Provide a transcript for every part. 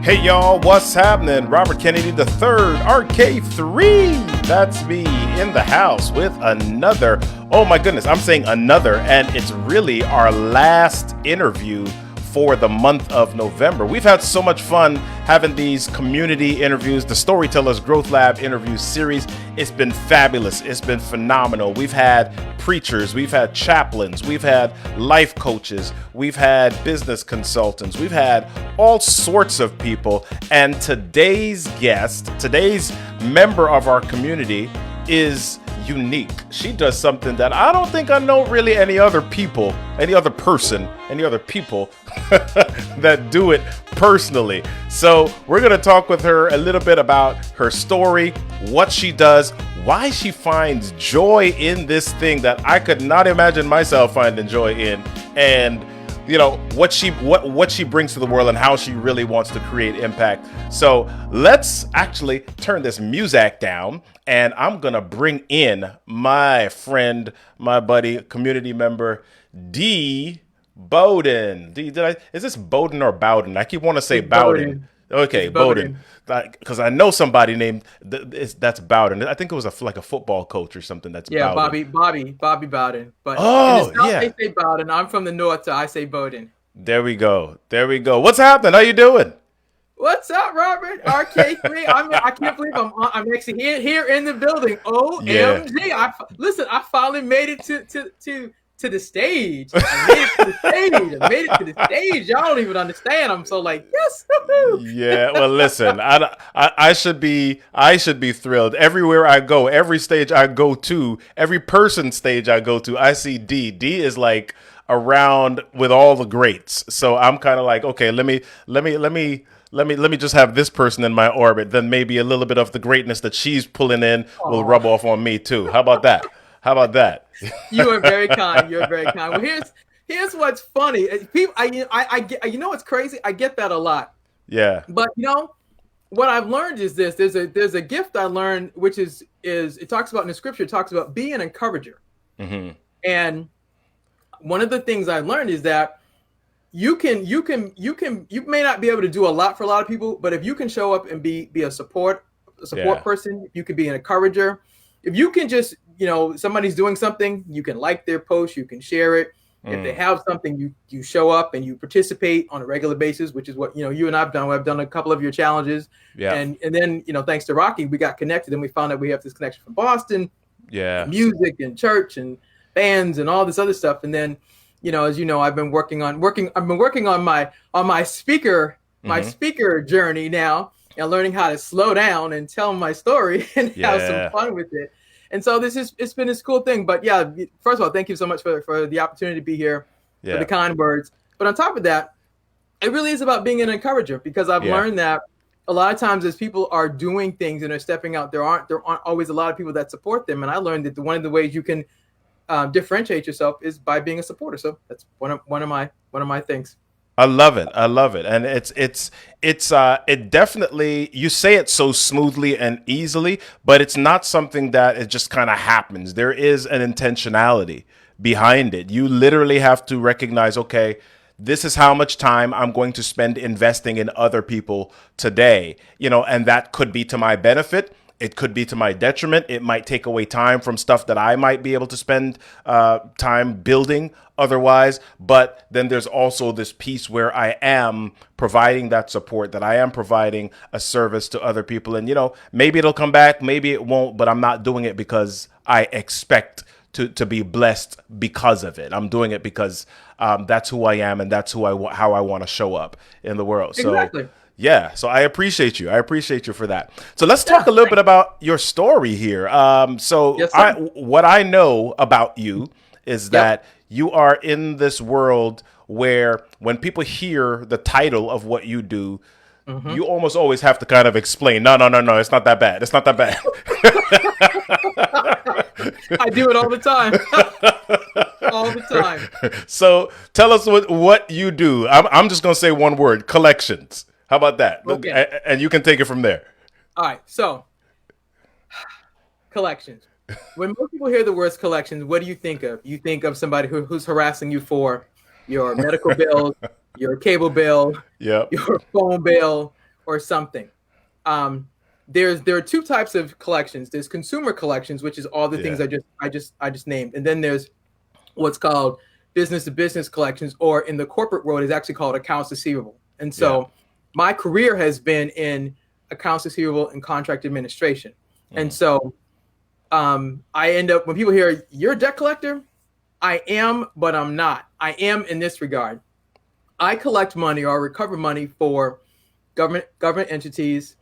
Hey y'all, what's happening? Robert Kennedy III, RK3. That's me in the house with another, oh my goodness, I'm saying another, and it's really our last interview for the month of November. We've had so much fun having these community interviews, the Storytellers Growth Lab interview series. It's been fabulous. It's been phenomenal. We've had preachers, we've had chaplains, we've had life coaches, we've had business consultants, we've had all sorts of people. And today's guest, today's member of our community is unique. She does something that I don't think I know really any other people that do it personally. So we're going to talk with her a little bit about her story, what she does, why she finds joy in this thing that I could not imagine myself finding joy in, and you know what she brings to the world and how she really wants to create impact. So let's actually turn this music down, and I'm gonna bring in my friend, my buddy, community member, Dee Bowden. Is this Bowden or Bowden? I keep wanting to say Bowden. Okay, Bowden. Because I know somebody named that's Bowden. I think it was like a football coach or something. That's Bowden. Bobby Bowden. But oh, yeah, they say Bowden. I'm from the north, so I say Bowden. There we go. What's happening? How you doing? What's up, Robert? RK3. I can't believe I'm actually here in the building. OMG! Yeah. I finally made it to the stage. I made it to the stage. Y'all don't even understand. I'm so like, yes. Yeah. Well, listen, I should be thrilled. Everywhere I go, every stage I go to, every person stage I go to, I see D. D is like around with all the greats. So I'm kind of like, okay, let me just have this person in my orbit. Then maybe a little bit of the greatness that she's pulling in will rub off on me too. How about that? You are very kind. You're very kind. Well, here's what's funny. People, you know what's crazy? I get that a lot. Yeah. But you know what I've learned is this. There's a gift I learned, which is it talks about in the scripture. It talks about being an encourager. Mm-hmm. And one of the things I learned is that you may not be able to do a lot for a lot of people, but if you can show up and be a support person, you can be an encourager. If you can just, somebody's doing something, you can like their post, you can share it. If they have something, you show up and you participate on a regular basis, which is what, you and I've done. I've done a couple of your challenges. Yeah. And then, thanks to Rocky, we got connected and we found out we have this connection from Boston. Yeah. Music and church and bands and all this other stuff. And then, as you know, I've been working on my speaker journey now, and learning how to slow down and tell my story and have some fun with it. And so it's been this cool thing. But yeah, first of all, thank you so much for the opportunity to be here, for the kind words. But on top of that, it really is about being an encourager, because I've learned that a lot of times as people are doing things and are stepping out, there aren't always a lot of people that support them. And I learned that one of the ways you can differentiate yourself is by being a supporter. So that's one of my things. I love it. And it definitely, you say it so smoothly and easily, but it's not something that it just kind of happens. There is an intentionality behind it. You literally have to recognize, okay, this is how much time I'm going to spend investing in other people today, and that could be to my benefit. It could be to my detriment. It might take away time from stuff that I might be able to spend time building otherwise. But then there's also this piece where I am providing that support, that I am providing a service to other people. And, maybe it'll come back, maybe it won't, but I'm not doing it because I expect to be blessed because of it. I'm doing it because that's who I am, and that's how I want to show up in the world. Exactly. So yeah, so I appreciate you. For that. So let's talk a little bit about your story here. What I know about you is that you are in this world where when people hear the title of what you do, you almost always have to kind of explain, no, it's not that bad. I do it all the time. All the time. So tell us what you do. I'm just going to say one word: collections. How about that? Okay. And you can take it from there. All right. So, collections. When most people hear the words collections, what do you think of? You think of somebody who's harassing you for your medical bill, your cable bill, your phone bill, or something. There are two types of collections. There's consumer collections, which is all the things I just named, and then there's what's called business to business collections, or in the corporate world is actually called accounts receivable. And so my career has been in accounts receivable and contract administration. And so I end up, when people hear you're a debt collector, I am, but I'm not. I am in this regard. I collect money or recover money for government entities,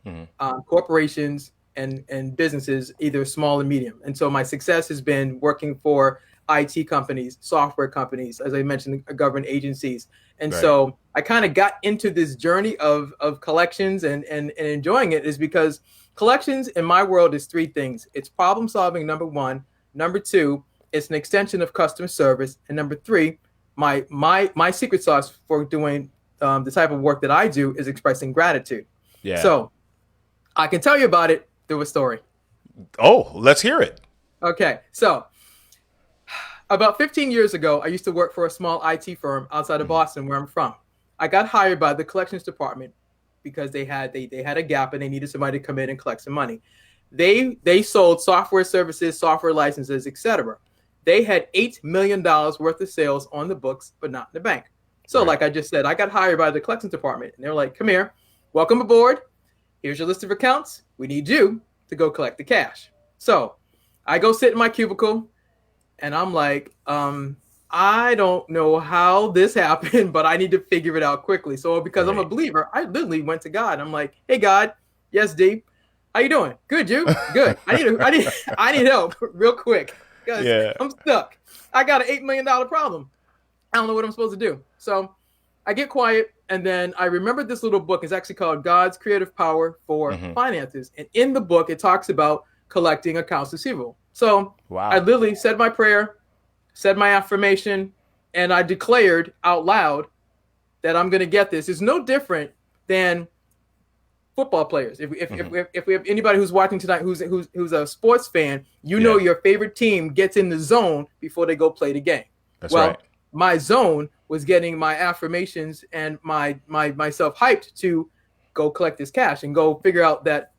corporations, and businesses, either small and medium. And so my success has been working for IT companies, software companies, as I mentioned, government agencies. And so I kind of got into this journey of collections and enjoying it is because collections in my world is three things. It's problem solving, number one. Number two, it's an extension of customer service. And number three, my secret sauce for doing the type of work that I do is expressing gratitude. Yeah. So I can tell you about it through a story. Oh, let's hear it. Okay. So about 15 years ago, I used to work for a small IT firm outside of Boston, where I'm from. I got hired by the collections department because they had a gap and they needed somebody to come in and collect some money. They sold software services, software licenses, etc. They had $8 million worth of sales on the books, but not in the bank. So like I just said, I got hired by the collections department and they're like, come here, welcome aboard. Here's your list of accounts. We need you to go collect the cash. So I go sit in my cubicle and I'm like, I don't know how this happened, but I need to figure it out quickly. So because I'm a believer, I literally went to God. I'm like, hey, God, yes, Dee, how you doing? Good, you? Good. I need help real quick because I'm stuck. I got an $8 million problem. I don't know what I'm supposed to do. So I get quiet. And then I remember this little book. It's actually called God's Creative Power for Finances. And in the book, it talks about collecting accounts receivable. So I literally said my prayer, said my affirmation, and I declared out loud that I'm going to get this. It's no different than football players. If we have anybody who's watching tonight who's a sports fan, you know your favorite team gets in the zone before they go play the game. That's right. My zone was getting my affirmations and myself hyped to go collect this cash and go figure out that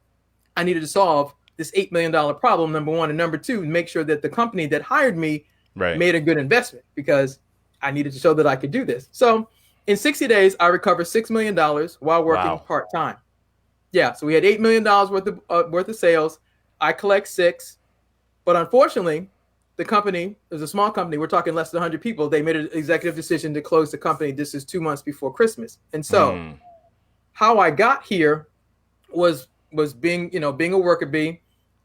I needed to solve this $8 million problem, number one. And number two, make sure that the company that hired me made a good investment because I needed to show that I could do this. So in 60 days, I recovered $6 million while working part-time. Yeah, so we had $8 million worth of sales. I collect 6. But unfortunately, the company is a small company. We're talking less than 100 people. They made an executive decision to close the company. This is 2 months before Christmas. And so how I got here was being a worker bee.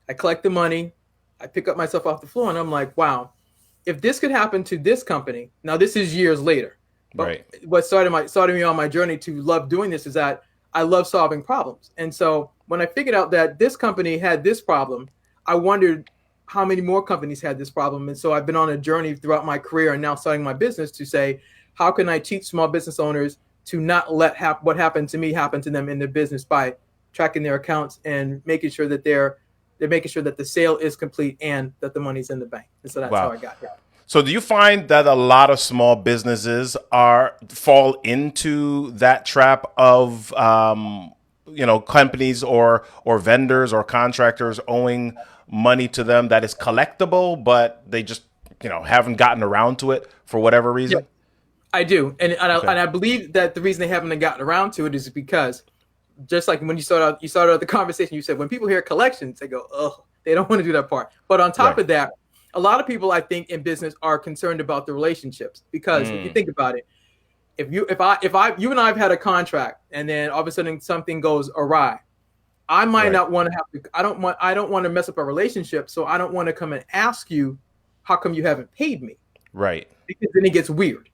I collect the money. I pick up myself off the floor and I'm like, wow, if this could happen to this company, now this is years later. But what started me on my journey to love doing this is that I love solving problems. And so when I figured out that this company had this problem, I wondered how many more companies had this problem. And so I've been on a journey throughout my career and now starting my business to say, how can I teach small business owners to not let what happened to me happen to them in their business by tracking their accounts and making sure that they're making sure that the sale is complete and that the money's in the bank. And so that's how I got here. So do you find that a lot of small businesses fall into that trap of companies or vendors or contractors owing money to them that is collectible, but they just haven't gotten around to it for whatever reason? Yeah, I do, and I believe that the reason they haven't gotten around to it is because, just like when you started out the conversation, you said when people hear collections, they go, oh, they don't want to do that part. But on top of that, a lot of people, I think, in business are concerned about the relationships because if you think about it, if you and I have had a contract and then all of a sudden something goes awry, I might not want to have to. I don't want to mess up a relationship, so I don't want to come and ask you, how come you haven't paid me? Right. Because then it gets weird.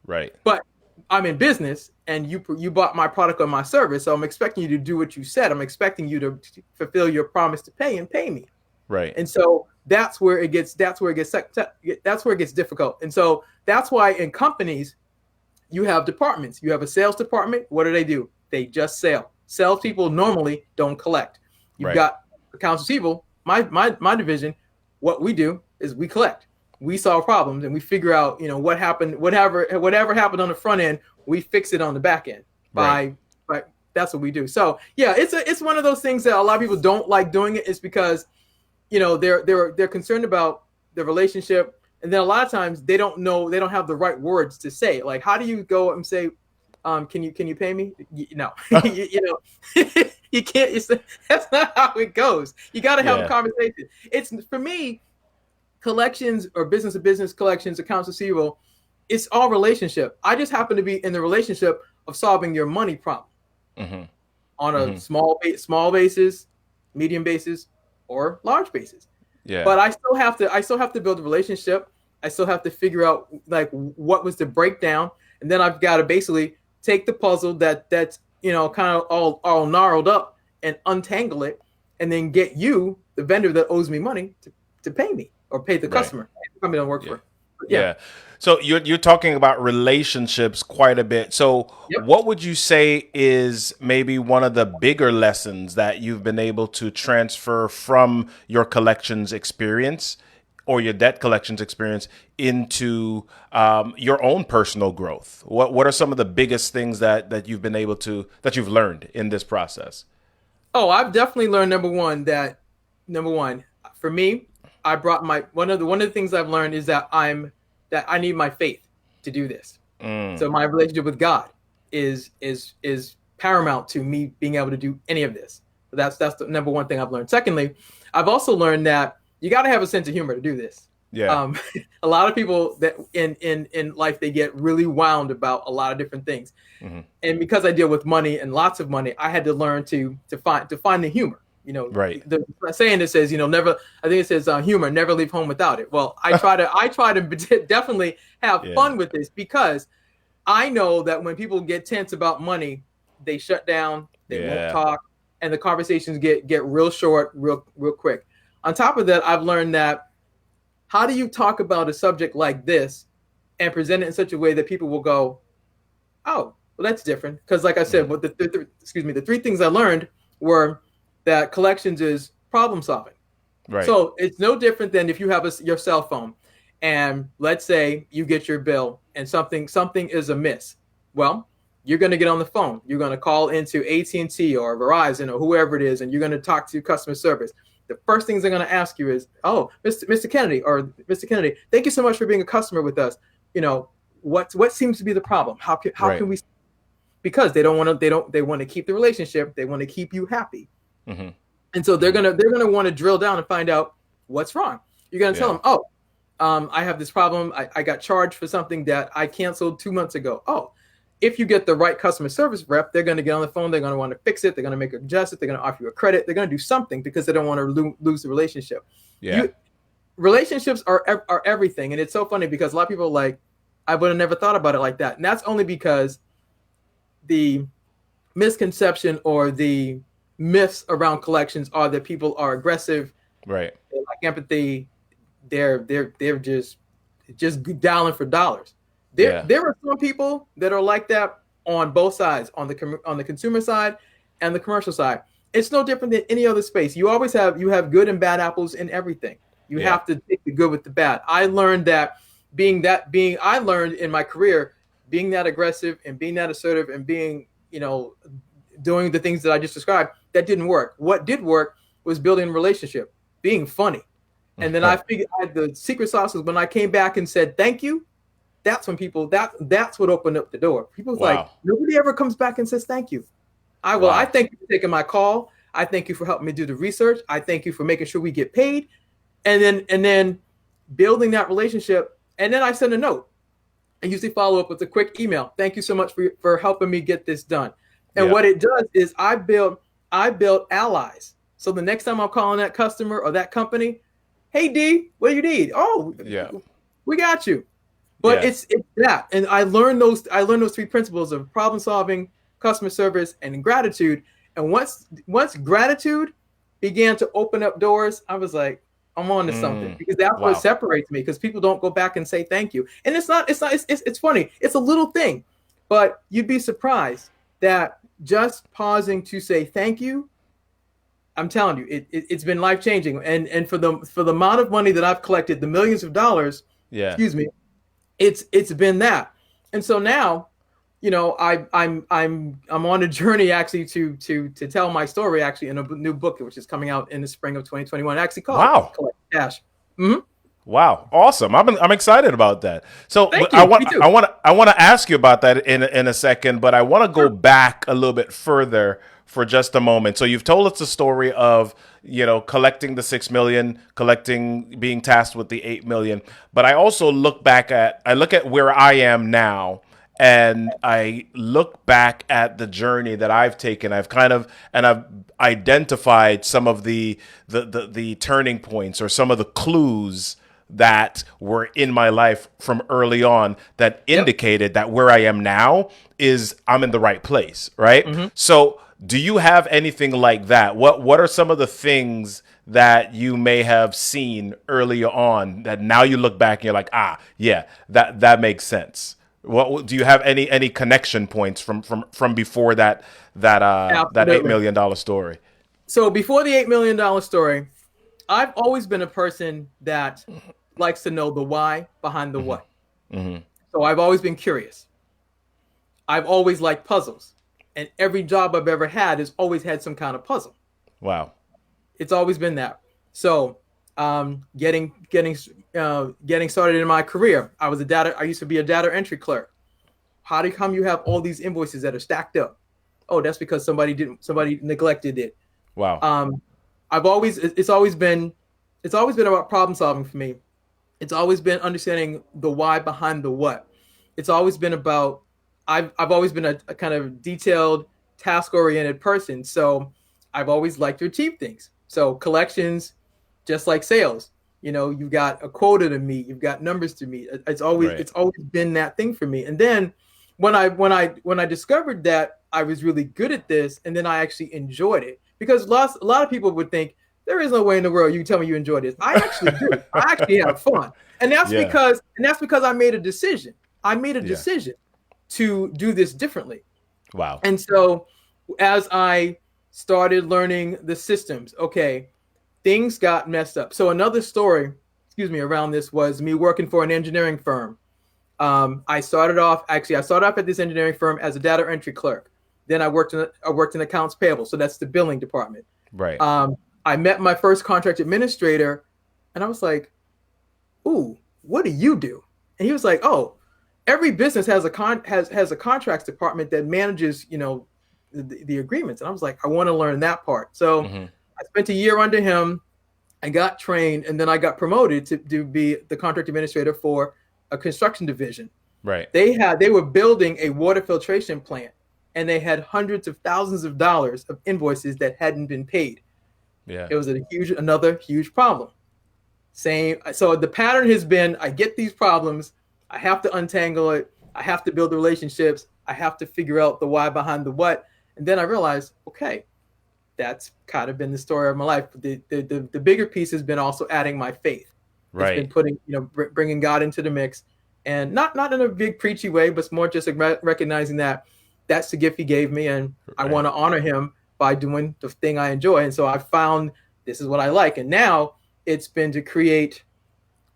Right. But I'm in business, and you bought my product or my service, so I'm expecting you to do what you said. I'm expecting you to fulfill your promise to pay and pay me. Right. And so that's where it gets difficult. And so that's why in companies you have departments. You have a sales department. What do? They just sell. Salespeople normally don't collect. You've got accounts receivable. My division, what we do is we collect. We solve problems and we figure out, whatever happened on the front end, we fix it on the back end by that's what we do. So yeah, it's one of those things that a lot of people don't like doing it. Is because they're concerned about the relationship, and then a lot of times they don't have the right words to say. Like, how do you go and say, can you pay me? No, you can't. That's not how it goes. You got to have a conversation. It's, for me, collections or business to business collections, accounts receivable, it's all relationship. I just happen to be in the relationship of solving your money problem on a small basis, medium basis, or large basis. Yeah. But I still have to build a relationship. I still have to figure out like what was the breakdown, and then I've got to basically take the puzzle that's kind of all gnarled up and untangle it, and then get you, the vendor that owes me money, to pay me or pay the customer. The company don't work for. Yeah. So you're talking about relationships quite a bit. So what would you say is maybe one of the bigger lessons that you've been able to transfer from your collections experience or your debt collections experience into your own personal growth? What are some of the biggest things that you've been able to, that you've learned in this process? Oh, I've definitely learned number one, for me, I brought one of the things I've learned is that I need my faith to do this. So my relationship with God is paramount to me being able to do any of this. That's the number one thing I've learned. Secondly, I've also learned that you got to have a sense of humor to do this. Yeah. A lot of people that in life, they get really wound about a lot of different things. And because I deal with money and lots of money, I had to learn to find the humor. Right. The saying that says, never, I think it says humor, never leave home without it. Well, I try to definitely have fun with this, because I know that when people get tense about money, they shut down, they won't talk, and the conversations get real short, real quick. On top of that, I've learned that how do you talk about a subject like this and present it in such a way that people will go, oh, well, that's different. Because like I said, the three things I learned were that collections is problem solving. Right. So it's no different than if you have your cell phone, and let's say you get your bill and something is amiss. Well, you're going to get on the phone. You're going to call into AT&T or Verizon or whoever it is, and you're going to talk to customer service. The first things they're going to ask you is, "Oh, Mr. Kennedy, thank you so much for being a customer with us. What seems to be the problem? How can we?" Because they want to keep the relationship. They want to keep you happy. And so they're gonna want to drill down and find out what's wrong. You're gonna tell them, "Oh, I have this problem. I got charged for something that I canceled 2 months ago." Oh, if you get the right customer service rep, they're going to get on the phone. They're going to want to fix it. They're going to make it adjust it. They're going to offer you a credit. They're going to do something because they don't want to lose the relationship. Yeah. Relationships are everything. And it's so funny because a lot of people are like, I would have never thought about it like that. And that's only because the misconception or the myths around collections are that people are aggressive. Right. They lack empathy. They're just dialing for dollars. There are some people that are like that on both sides, on the consumer side and the commercial side. It's no different than any other space. You have good and bad apples in everything. You have to take the good with the bad. I learned that I learned in my career, being that aggressive and being that assertive and being, doing the things that I just described, that didn't work. What did work was building a relationship, being funny. And then I figured the secret sauce was when I came back and said, thank you. That's when that's what opened up the door. People's like, nobody ever comes back and says, thank you. I thank you for taking my call. I thank you for helping me do the research. I thank you for making sure we get paid. And then building that relationship. And then I send a note. I usually follow up with a quick email. Thank you so much for helping me get this done. And what it does is I build allies. So the next time I'm calling that customer or that company, hey D, what do you need? Oh, we got you. But it's that. And I learned those 3 principles of problem solving, customer service, and gratitude. And once gratitude began to open up doors, I was like, I'm on to something, because that's what separates me, because people don't go back and say thank you. And it's funny. It's a little thing, but you'd be surprised that just pausing to say thank you, I'm telling you, it's been life changing. And for the amount of money that I've collected, the millions of dollars, it's been that. And so now I'm on a journey actually to tell my story actually in a new book which is coming out in the spring of 2021, actually called Wow. Collect Cash. Hmm. Wow, awesome! I'm excited about that. So Thank I you. want Me too. I want to ask you about that in a second, but I want to go Sure. back a little bit further for just a moment. So you've told us the story of collecting the 6 million, collecting, being tasked with the 8 million, but I also I look at where I am now, and I look back at the journey that I've taken. I've identified some of the turning points or some of the clues that were in my life from early on that Yep. indicated that where I am now is I'm in the right place, right? Hmm. So, do you have anything like that? What are some of the things that you may have seen earlier on that now you look back and you're like, ah, yeah, that makes sense? What do you have any connection points from before that Absolutely. $8 million story? So before the $8 million story, I've always been a person that likes to know the why behind the what. So I've always been curious. I've always liked puzzles, and every job I've ever had has always had some kind of puzzle. Wow. It's always been that. So, getting started in my career, I used to be a data entry clerk. How do come you have all these invoices that are stacked up? Oh, that's because somebody neglected it. Wow. Um, I've always it's always been about problem solving for me. It's always been understanding the why behind the what. It's always been about I've always been a kind of detailed, task oriented person. So I've always liked to achieve things. So collections, just like sales, you've got a quota to meet, you've got numbers to meet. Right. It's always been that thing for me. And then when I discovered that I was really good at this, and then I actually enjoyed it, because a lot of people would think there is no way in the world you tell me you enjoy this. I actually do. I actually have fun, and Yeah. that's because I made a decision. I made a Yeah. decision to do this differently. Wow. And so as I started learning the systems, okay, things got messed up. So another story, excuse me, around this was me working for an engineering firm. I started off at this engineering firm as a data entry clerk. Then I worked in accounts payable, so that's the billing department. Right. I met my first contract administrator, and I was like, "Ooh, what do you do?" And he was like, "Oh, every business has a contracts department that manages, the agreements." And I was like, "I want to learn that part." So Hmm. I spent a year under him. I got trained, and then I got promoted to be the contract administrator for a construction division. Right. They were building a water filtration plant, and they had hundreds of thousands of dollars of invoices that hadn't been paid. Yeah. It was another huge problem. Same. So the pattern has been: I get these problems, I have to untangle it, I have to build the relationships, I have to figure out the why behind the what, and then I realized, okay, that's kind of been the story of my life. The bigger piece has been also adding my faith. It's been Right. putting, bringing God into the mix, and not in a big preachy way, but more just recognizing that that's the gift He gave me, and I Right. want to honor Him by doing the thing I enjoy. And so I found this is what I like, and now it's been to create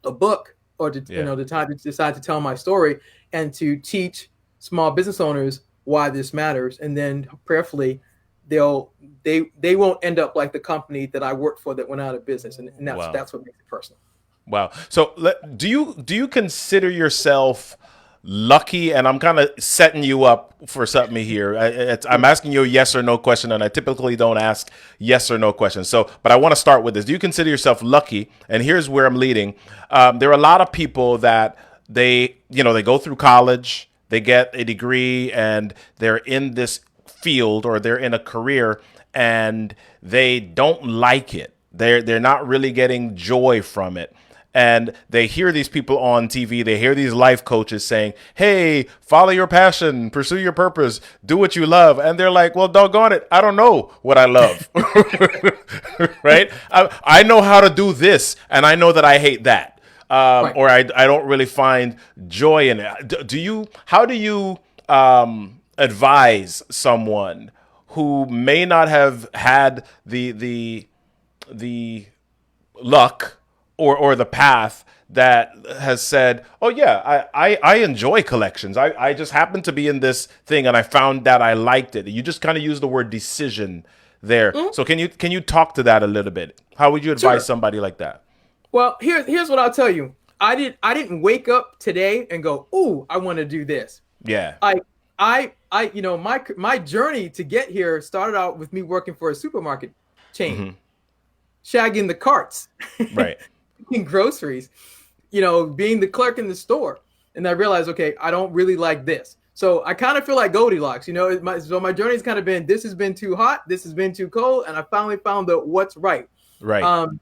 a book, or to Yeah. the time to decide to tell my story and to teach small business owners why this matters, and then prayerfully they'll they won't end up like the company that I worked for that went out of business, and Wow. that's what makes it personal. Wow. So do you consider yourself lucky? And I'm kind of setting you up for something here. I'm asking you a yes or no question, and I typically don't ask yes or no questions. So, but I want to start with this. Do you consider yourself lucky? And here's where I'm leading. There are a lot of people that they go through college, they get a degree, and they're in this field or they're in a career, and they don't like it. They're not really getting joy from it. And they hear these people on TV, they hear these life coaches saying, hey, follow your passion, pursue your purpose, do what you love. And they're like, well, doggone it, I don't know what I love. Right? I know how to do this, and I know that I hate that. Right. Or I don't really find joy in it. How do you advise someone who may not have had the luck or the path that has said, oh yeah, I enjoy collections. I just happened to be in this thing and I found that I liked it. You just kind of use the word decision there. Mhm. So can you talk to that a little bit? How would you advise Sure. somebody like that? Well, here's what I'll tell you. I didn't wake up today and go, "Ooh, I want to do this." Yeah. I my journey to get here started out with me working for a supermarket chain, shagging the carts, Right. in groceries, being the clerk in the store. And I realized, okay, I don't really like this. So I kind of feel like Goldilocks, my journey's kind of been, this has been too hot, this has been too cold, and I finally found the what's right. Right. Um,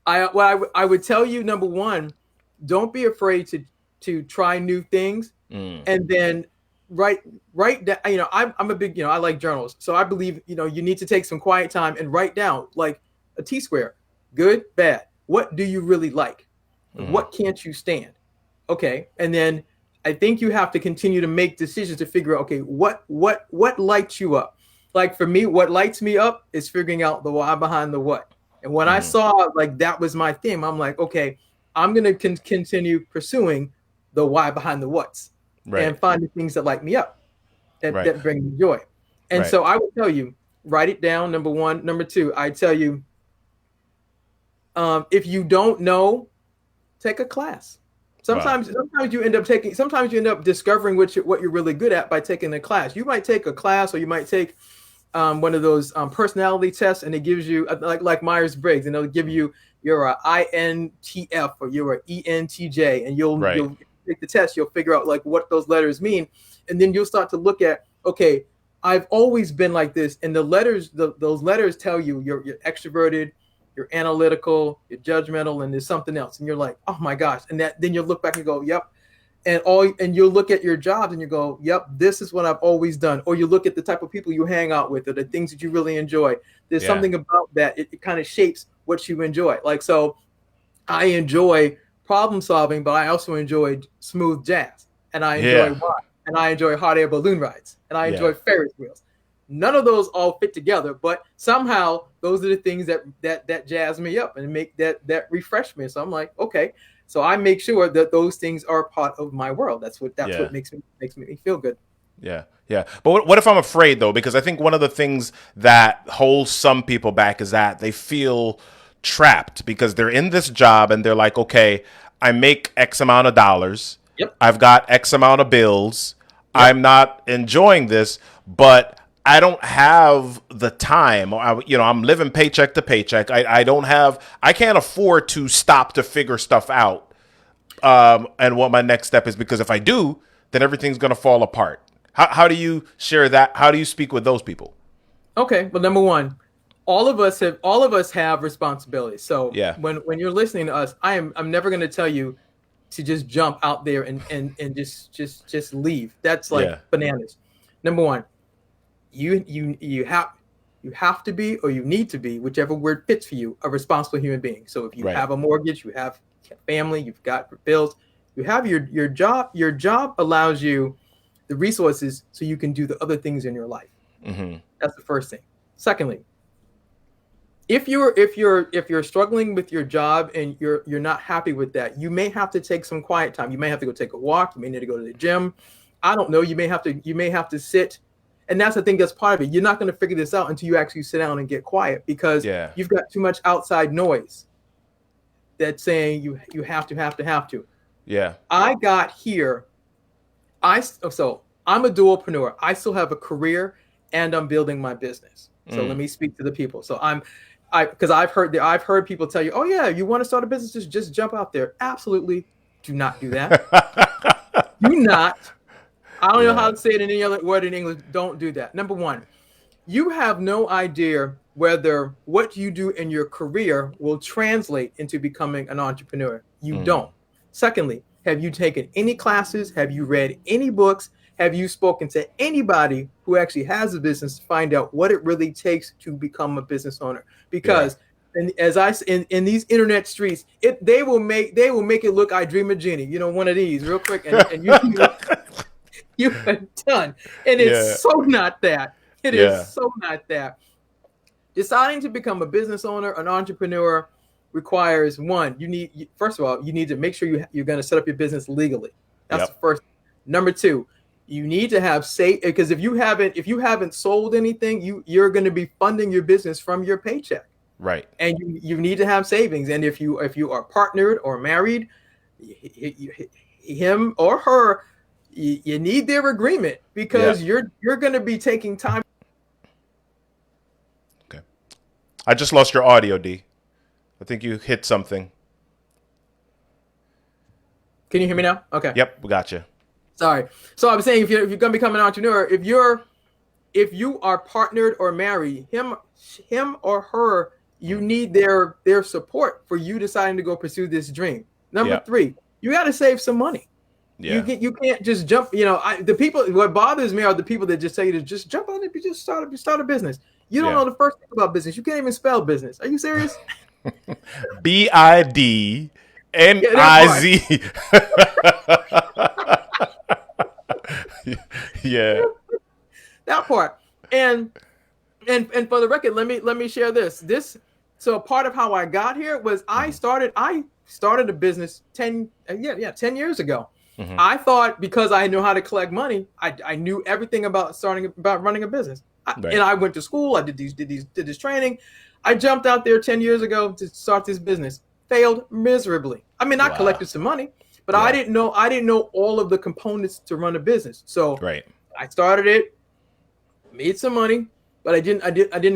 I would tell you, number one, don't be afraid to try new things, and then write down. I'm a big, I like journals, so I believe you need to take some quiet time and write down like a T square, good, bad. What do you really like? What can't you stand? Okay, and then I think you have to continue to make decisions to figure out, okay, what lights you up. Like for me, what lights me up is figuring out the why behind the what. And when I saw like that was my theme, I'm like, okay, I'm gonna continue pursuing the why behind the what's, Right. and find the things that light me up, that, Right. that bring me joy. And Right. so I would tell you, write it down. Number one. Number two, I tell you, if you don't know, take a class. Wow. Sometimes you end up taking. Sometimes you end up discovering what you're really good at by taking a class. You might take a class, or you might take one of those personality tests, and it gives you like Myers Briggs, and it'll give you you're a INTF or you're a ENTJ, and Right. you'll take the test. You'll figure out like what those letters mean, and then you'll start to look at, okay, I've always been like this, and those letters tell you you're extroverted, you're analytical, you're judgmental, and there's something else, and you're like, oh my gosh, and then you'll look back and go, yep. And you'll look at your jobs and you go, yep, this is what I've always done. Or you look at the type of people you hang out with, or the things that you really enjoy. There's Yeah. something about that. It kind of shapes what you enjoy. Like, so I enjoy problem solving, but I also enjoy smooth jazz, and I enjoy Yeah. rock, and I enjoy hot air balloon rides, and I Yeah. enjoy Ferris wheels. None of those all fit together, but somehow those are the things that jazz me up and make that refresh me. So I'm like, okay. So I make sure that those things are part of my world. That's what Yeah. makes me feel good. Yeah, yeah. But what if I'm afraid though? Because I think one of the things that holds some people back is that they feel trapped because they're in this job and they're like, okay, I make X amount of dollars. Yep. I've got X amount of bills. Yep. I'm not enjoying this, but I don't have the time. I'm living paycheck to paycheck. I can't afford to stop to figure stuff out. And what my next step is, because if I do, then everything's going to fall apart. How do you share that? How do you speak with those people? Okay. Well, number one, all of us have responsibilities. So Yeah. when you're listening to us, I'm never going to tell you to just jump out there and just leave. That's like Yeah. bananas. Number one, you have to be, or you need to be, whichever word fits for you, a responsible human being. So if you Right. have a mortgage, you have family, you've got bills, you have your job. Your job allows you the resources so you can do the other things in your life. That's the first thing. Secondly, if you're struggling with your job and you're not happy with that, you may have to take some quiet time. You may have to go take a walk. You may need to go to the gym. I don't know. You may have to sit. And that's the thing, that's part of it. You're not going to figure this out until you actually sit down and get quiet, because Yeah. you've got too much outside noise that's saying you have to. Yeah. I got here. So I'm a dualpreneur. I still have a career and I'm building my business. So let me speak to the people. So because I've heard people tell you, oh yeah, you want to start a business, just jump out there. Absolutely, do not do that. Do not. I don't know how to say it in any other word in English. Don't do that. Number one, you have no idea whether what you do in your career will translate into becoming an entrepreneur. You don't. Secondly, have you taken any classes? Have you read any books? Have you spoken to anybody who actually has a business to find out what it really takes to become a business owner? Because in these internet streets, they will make it look, I dream of Genie, one of these real quick, and you are done. And it's so not that. It is so not that. Deciding to become a business owner, an entrepreneur, requires one, first of all, you need to make sure you're going to set up your business legally. That's the first. Number two, you need to have because if you haven't sold anything, you're going to be funding your business from your paycheck. Right. And you need to have savings. And if you are partnered or married, him or her, you need their agreement, because you're going to be taking time. Okay. I just lost your audio, D. I think you hit something. Can you hear me now? Okay. Yep, we got you. Sorry. So I was saying, if you're going to become an entrepreneur, if you are partnered or married, him or her, you need their support for you deciding to go pursue this dream. Number three, you got to save some money. Yeah. You can't just jump. What bothers me are the people that just tell you to just jump on it, you just start a business. You don't know the first thing about business. You can't even spell business. Are you serious? BIDNIZ. Yeah. That part. And for the record, let me share this. So part of how I got here was I started a business 10 years ago. Mm-hmm. I thought because I knew how to collect money, I knew everything about running a business. Right. And I went to school. I did this training. I jumped out there 10 years ago to start this business. Failed miserably. I mean, I collected some money, but I didn't know all of the components to run a business. So I started it, made some money, but I didn't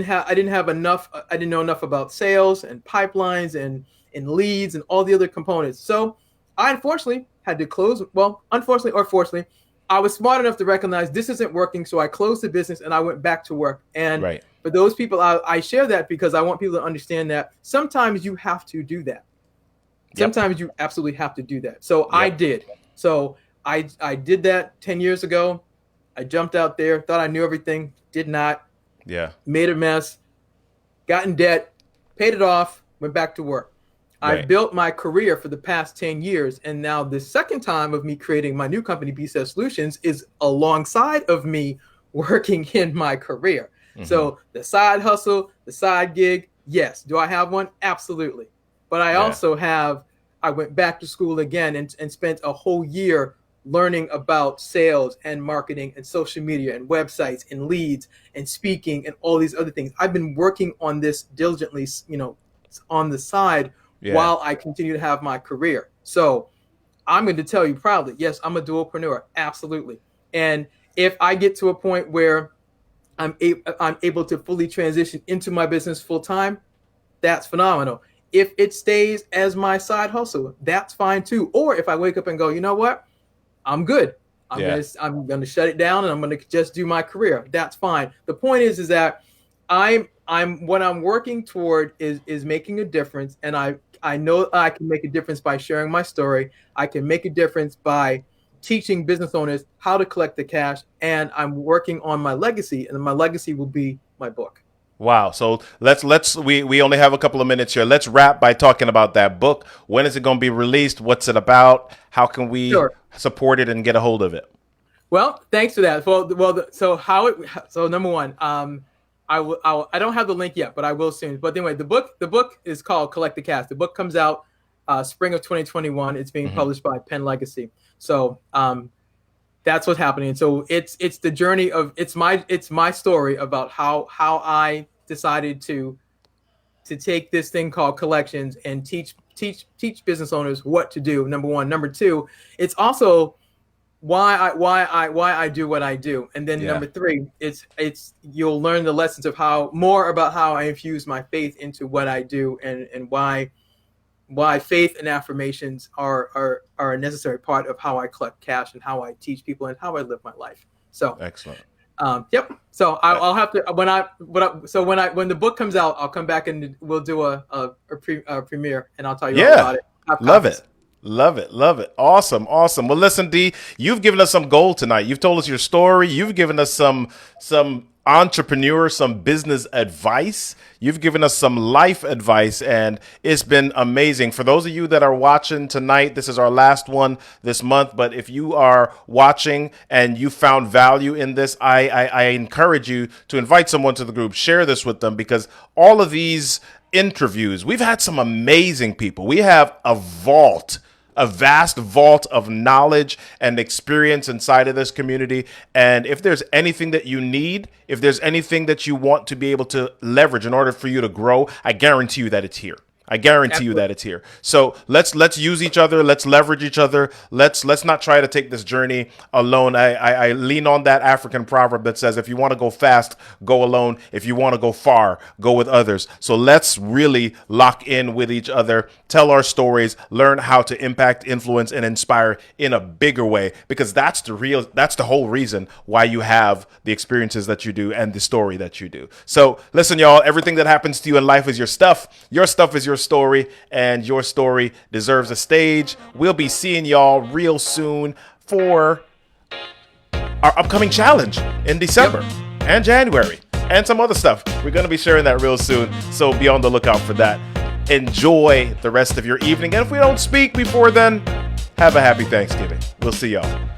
have enough. I didn't know enough about sales and pipelines and leads and all the other components. So I unfortunately had to close. Well, unfortunately or fortunately, I was smart enough to recognize this isn't working. So I closed the business and I went back to work. And for those people, I share that because I want people to understand that sometimes you have to do that. Sometimes you absolutely have to do that. So I did. So I did that 10 years ago. I jumped out there, thought I knew everything, did not. Yeah. Made a mess, got in debt, paid it off, went back to work. I built my career for the past 10 years. And now the second time of me creating my new company, BCS Solutions, is alongside of me working in my career. Mm-hmm. So the side hustle, the side gig, yes. Do I have one? Absolutely. But I also I went back to school again and spent a whole year learning about sales and marketing and social media and websites and leads and speaking and all these other things. I've been working on this diligently, on the side while I continue to have my career. So I'm going to tell you proudly, yes, I'm a dualpreneur. Absolutely. And if I get to a point where I'm able to fully transition into my business full time, that's phenomenal. If it stays as my side hustle, that's fine too. Or if I wake up and go, you know what? I'm good. I'm gonna shut it down and I'm gonna just do my career. That's fine. The point is that what I'm working toward is making a difference, and I know I can make a difference by sharing my story. I can make a difference by teaching business owners how to collect the cash, and I'm working on my legacy, and my legacy will be my book. Wow. So we only have a couple of minutes here. Let's wrap by talking about that book. When is it going to be released? What's it about? How can we support it and get a hold of it? Well, thanks for that. So number one, I don't have the link yet, but I will soon. But anyway, the book is called Collect the Cash. The book comes out spring of 2021. It's being published by Penn Legacy. So that's what's happening. So it's the journey of it's my story about how I decided to take this thing called collections and teach business owners what to do. Number one. Number two, it's also why I do what I do. And then number three, it's you'll learn the lessons of more about how I infuse my faith into what I do, and why faith and affirmations are a necessary part of how I collect cash and how I teach people and how I live my life. So excellent. Yep. So I'll have to when the book comes out, I'll come back and we'll do a premiere, and I'll tell you all about it. Love it. Awesome. Well, listen, Dee, you've given us some gold tonight. You've told us your story. You've given us some entrepreneur, some business advice. You've given us some life advice, and it's been amazing. For those of you that are watching tonight, this is our last one this month, but if you are watching and you found value in this, I encourage you to invite someone to the group, share this with them, because all of these interviews. We've had some amazing people. We have a vast vault of knowledge and experience inside of this community. And if there's anything that you need, if there's anything that you want to be able to leverage in order for you to grow, I guarantee you that it's here. I guarantee you that it's here. So let's use each other. Let's leverage each other. Let's not try to take this journey alone. I lean on that African proverb that says, if you want to go fast, go alone. If you want to go far, go with others. So let's really lock in with each other, tell our stories, learn how to impact, influence, and inspire in a bigger way, because that's the whole reason why you have the experiences that you do and the story that you do. So listen, y'all, everything that happens to you in life is your stuff. Your stuff is your story, and your story deserves a stage. We'll be seeing y'all real soon for our upcoming challenge in December and January and some other stuff. We're going to be sharing that real soon, so be on the lookout for that. Enjoy the rest of your evening, and if we don't speak before then, have a happy Thanksgiving. We'll see y'all.